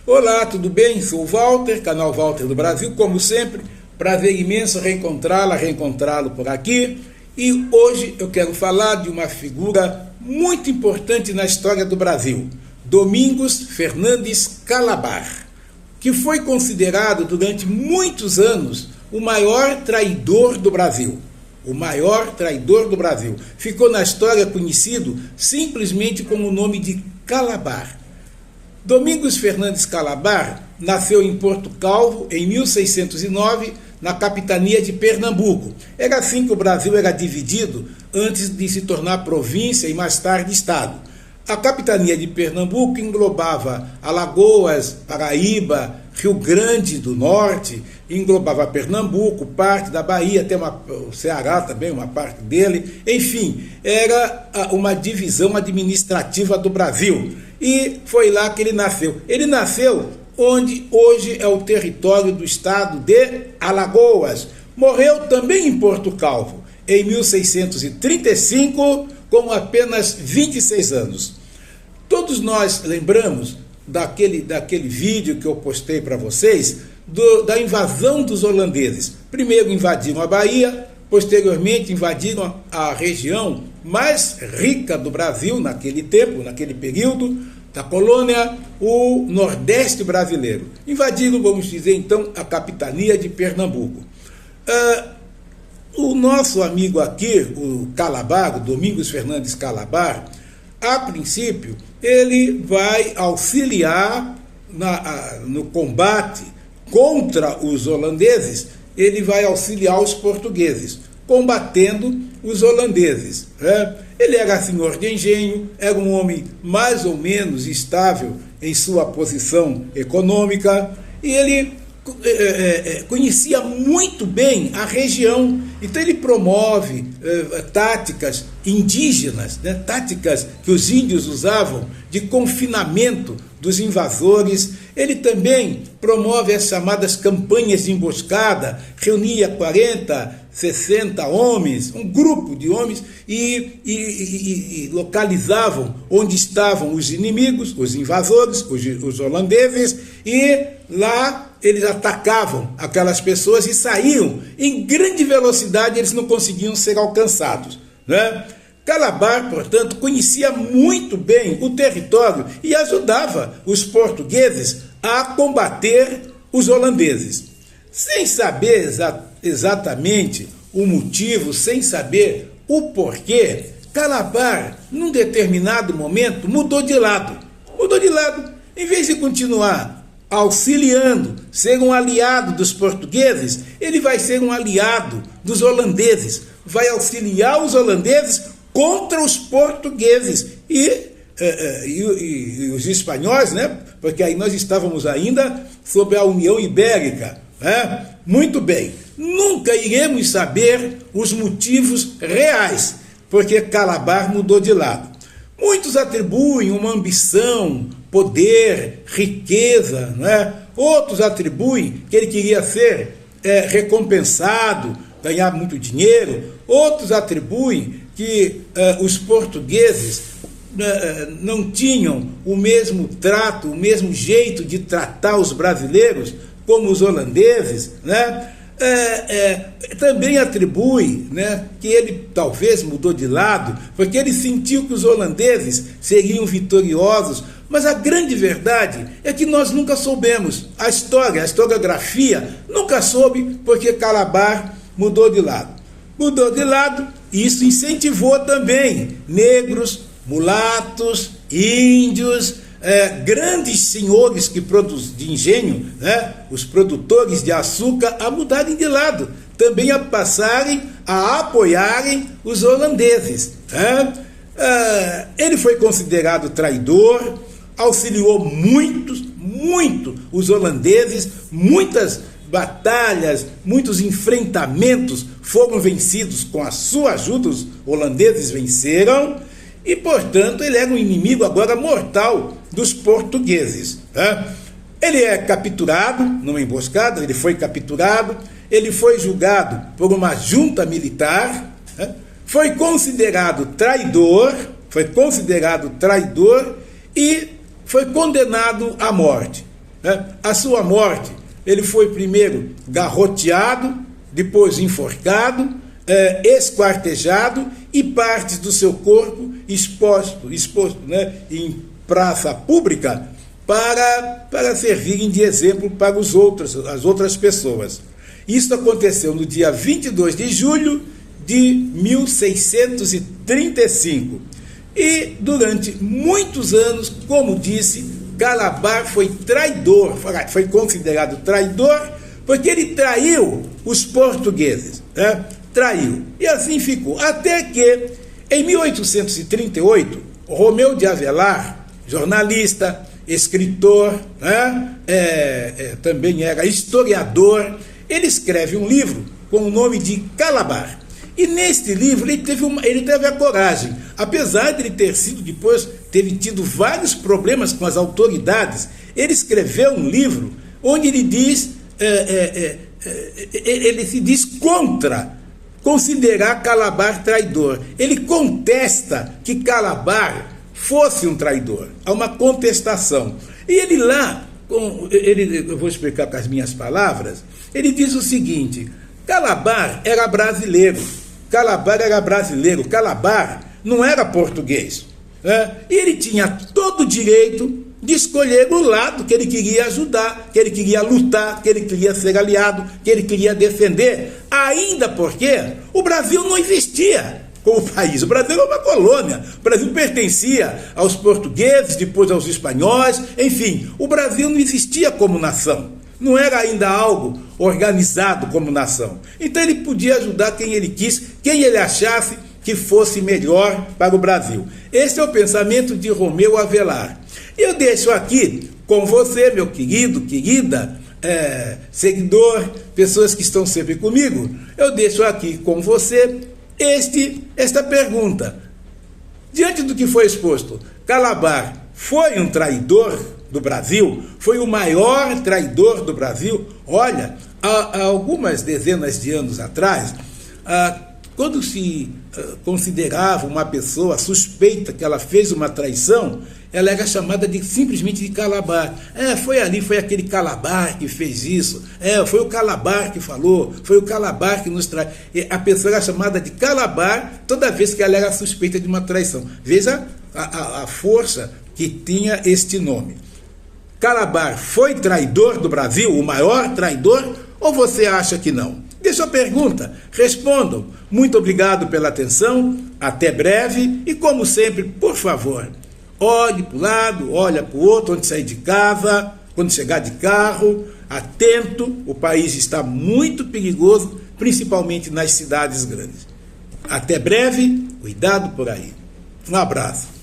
Olá, tudo bem? Sou o Walter, canal Walter do Brasil, como sempre, prazer imenso reencontrá-lo por aqui. E hoje eu quero falar de uma figura muito importante na história do Brasil, Domingos Fernandes Calabar, que foi considerado durante muitos anos o maior traidor do Brasil. O maior traidor do Brasil. Ficou na história conhecido simplesmente com o nome de Calabar. Domingos Fernandes Calabar nasceu em Porto Calvo em 1609, na capitania de Pernambuco. Era assim que o Brasil era dividido antes de se tornar província e mais tarde Estado. A capitania de Pernambuco englobava Alagoas, Paraíba, Rio Grande do Norte, englobava Pernambuco, parte da Bahia, até o Ceará também, uma parte dele. Enfim, era uma divisão administrativa do Brasil. E foi lá que ele nasceu. Ele nasceu onde hoje é o território do estado de Alagoas. Morreu também em Porto Calvo, em 1635, com apenas 26 anos. Todos nós lembramos daquele vídeo que eu postei para vocês, da invasão dos holandeses. Primeiro invadiram a Bahia, posteriormente invadiram a região mais rica do Brasil naquele tempo, naquele período da colônia, o Nordeste brasileiro. Invadiram, vamos dizer então, a capitania de Pernambuco. O nosso amigo aqui, o Calabar, o Domingos Fernandes Calabar, a princípio, ele vai auxiliar no combate contra os holandeses, ele vai auxiliar os portugueses, combatendo os holandeses. Ele era senhor de engenho, era um homem mais ou menos estável em sua posição econômica, e ele conhecia muito bem a região. Então ele promove táticas indígenas, táticas que os índios usavam de confinamento dos invasores. Ele também promove as chamadas campanhas de emboscada, reunia 40, 60 homens, um grupo de homens, e localizavam onde estavam os inimigos, os invasores, os holandeses, e lá eles atacavam aquelas pessoas e saíam em grande velocidade, eles não conseguiam ser alcançados. Calabar, portanto, conhecia muito bem o território e ajudava os portugueses a combater os holandeses. Sem saber exatamente o motivo, sem saber o porquê, Calabar, num determinado momento, mudou de lado. Em vez de continuar auxiliando, ser um aliado dos portugueses, ele vai ser um aliado dos holandeses, vai auxiliar os holandeses contra os portugueses e os espanhóis, porque aí nós estávamos ainda sob a União Ibérica. Muito bem, nunca iremos saber os motivos reais, porque Calabar mudou de lado. Muitos atribuem uma ambição, poder, riqueza, Outros atribuem que ele queria ser recompensado, ganhar muito dinheiro. Outros atribuem que os portugueses não tinham o mesmo trato, o mesmo jeito de tratar os brasileiros como os holandeses, também atribui que ele talvez mudou de lado, porque ele sentiu que os holandeses seriam vitoriosos, mas a grande verdade é que nós nunca soubemos. A historiografia nunca soube porque Calabar mudou de lado. E isso incentivou também negros, mulatos, índios, grandes senhores de engenho, os produtores de açúcar, a mudarem de lado, também a passarem a apoiarem os holandeses. Ele foi considerado traidor, auxiliou muito os holandeses, muitas batalhas, muitos enfrentamentos foram vencidos com a sua ajuda, os holandeses venceram, e, portanto, ele era um inimigo agora mortal dos portugueses. Ele é capturado numa emboscada, ele foi capturado, ele foi julgado por uma junta militar, foi considerado traidor e foi condenado à morte. né? A sua morte, ele foi primeiro garroteado, depois enforcado, esquartejado e partes do seu corpo exposto, né, em praça pública para servirem de exemplo para as outras pessoas. Isso aconteceu no dia 22 de julho de 1635. E durante muitos anos, como disse, Calabar foi traidor, foi considerado traidor, porque ele traiu os portugueses, né? Traiu. E assim ficou. Até que, em 1838, Romeu de Avelar, jornalista, escritor, né? Também era historiador, ele escreve um livro com o nome de Calabar. E neste livro ele teve a coragem, apesar de ele ter tido vários problemas com as autoridades, ele escreveu um livro onde ele diz, ele se diz contra considerar Calabar traidor. Ele contesta que Calabar fosse um traidor. Há uma contestação. E ele lá, eu vou explicar com as minhas palavras, ele diz o seguinte: Calabar era brasileiro. Calabar não era português. Né? E ele tinha todo o direito de escolher o lado que ele queria ajudar, que ele queria lutar, que ele queria ser aliado, que ele queria defender, ainda porque o Brasil não existia como país. O Brasil era uma colônia, o Brasil pertencia aos portugueses, depois aos espanhóis, enfim, o Brasil não existia como nação, não era ainda algo organizado como nação. Então ele podia ajudar quem ele quis, quem ele achasse que fosse melhor para o Brasil. Esse é o pensamento de Romeu Avelar. E eu deixo aqui com você, meu querido, querida, seguidor, pessoas que estão sempre comigo, eu deixo aqui com você esta pergunta. Diante do que foi exposto, Calabar foi um traidor do Brasil? Foi o maior traidor do Brasil? Olha, há algumas dezenas de anos atrás, quando se considerava uma pessoa suspeita que ela fez uma traição, ela era chamada simplesmente de Calabar. Foi aquele Calabar que fez isso, foi o Calabar que falou, foi o Calabar que nos traiu. A pessoa era chamada de Calabar toda vez que ela era suspeita de uma traição. Veja a força que tinha este nome. Calabar foi traidor do Brasil, o maior traidor, ou você acha que não? Deixa a pergunta, respondam. Muito obrigado pela atenção, até breve e, como sempre, por favor, olhe para o lado, olhe para o outro, onde sair de casa, quando chegar de carro, atento, o país está muito perigoso, principalmente nas cidades grandes. Até breve, cuidado por aí. Um abraço.